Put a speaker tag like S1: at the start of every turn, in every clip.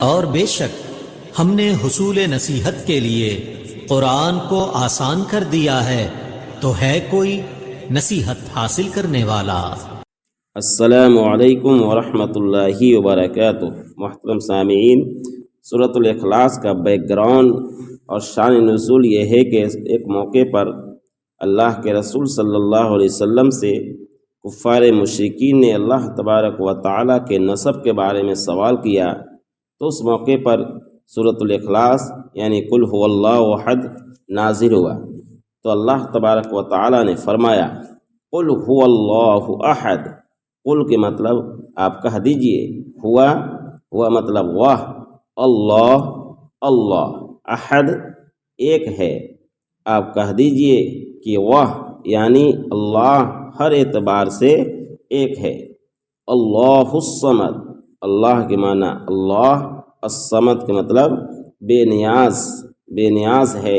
S1: اور بے شک ہم نے حصول نصیحت کے لیے قرآن کو آسان کر دیا ہے، تو ہے کوئی نصیحت حاصل کرنے والا؟
S2: السلام علیکم ورحمۃ اللہ وبرکاتہ۔ محترم سامعین، سورۃ الاخلاص کا بیک گراؤنڈ اور شان نزول یہ ہے کہ ایک موقع پر اللہ کے رسول صلی اللہ علیہ وسلم سے کفار مشرکین نے اللہ تبارک و تعالیٰ کے نسب کے بارے میں سوال کیا، تو اس موقع پر سورۃ الاخلاص یعنی قل هو اللہ احد نازل ہوا۔ تو اللہ تبارک و تعالیٰ نے فرمایا قل هو اللہ احد، قل کے مطلب آپ کہہ دیجئے، ہوا مطلب واہ، اللہ اللہ، احد ایک ہے، آپ کہہ دیجئے کہ واہ یعنی اللہ ہر اعتبار سے ایک ہے۔ اللہ الصمد، اللہ کے معنی اللہ، الصمد کے مطلب بے نیاز ہے۔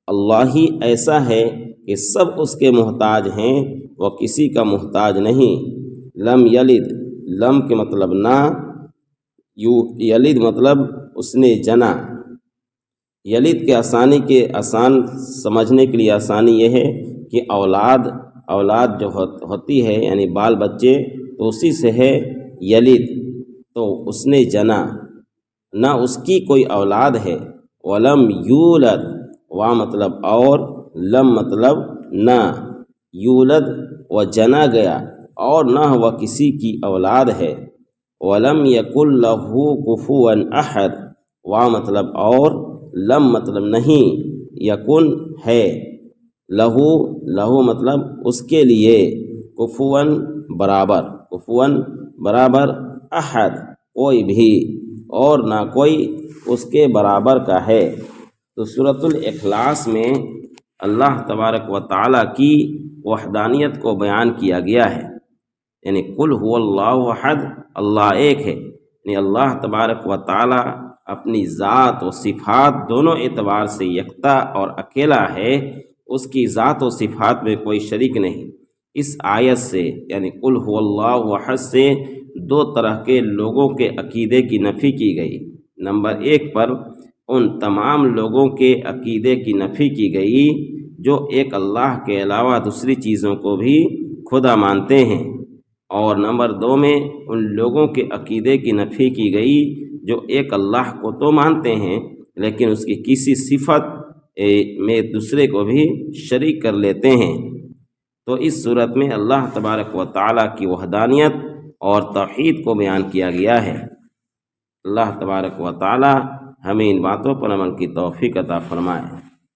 S2: اللہ ہی ایسا ہے کہ سب اس کے محتاج ہیں، وہ کسی کا محتاج نہیں۔ لم یلد، لم کے مطلب نہ، یلد مطلب اس نے جنا۔ یلد کے آسان سمجھنے کے لیے آسانی یہ ہے کہ اولاد جو ہوتی ہے یعنی بال بچے، تو اسی سے ہے یلد، تو اس نے جنا، نہ اس کی کوئی اولاد ہے۔ ولم یولد، وا مطلب اور، لم مطلب نہ، یولد و جنا گیا اور نہ وہ کسی کی اولاد ہے۔ ولم یکن لہ کفوا احد، وا مطلب اور، لم مطلب نہیں، یکن ہے، لہو مطلب اس کے لیے، کفوا برابر، احد کوئی بھی، اور نہ کوئی اس کے برابر کا ہے۔ تو سورۃ الاخلاص میں اللہ تبارک و تعالیٰ کی وحدانیت کو بیان کیا گیا ہے، یعنی قل هو اللہ احد، اللہ ایک ہے، یعنی اللہ تبارک و تعالیٰ اپنی ذات و صفات دونوں اعتبار سے یکتا اور اکیلا ہے، اس کی ذات و صفات میں کوئی شریک نہیں۔ اس آیت سے یعنی قل هو اللہ احد سے دو طرح کے لوگوں کے عقیدے کی نفی کی گئی۔ نمبر ایک پر ان تمام لوگوں کے عقیدے کی نفی کی گئی جو ایک اللہ کے علاوہ دوسری چیزوں کو بھی خدا مانتے ہیں، اور نمبر دو میں ان لوگوں کے عقیدے کی نفی کی گئی جو ایک اللہ کو تو مانتے ہیں لیکن اس کی کسی صفت میں دوسرے کو بھی شریک کر لیتے ہیں۔ تو اس صورت میں اللہ تبارک و تعالیٰ کی وحدانیت اور توحید کو بیان کیا گیا ہے۔ اللہ تبارک و تعالیٰ ہمیں ان باتوں پر عمل کی توفیق عطا فرمائے۔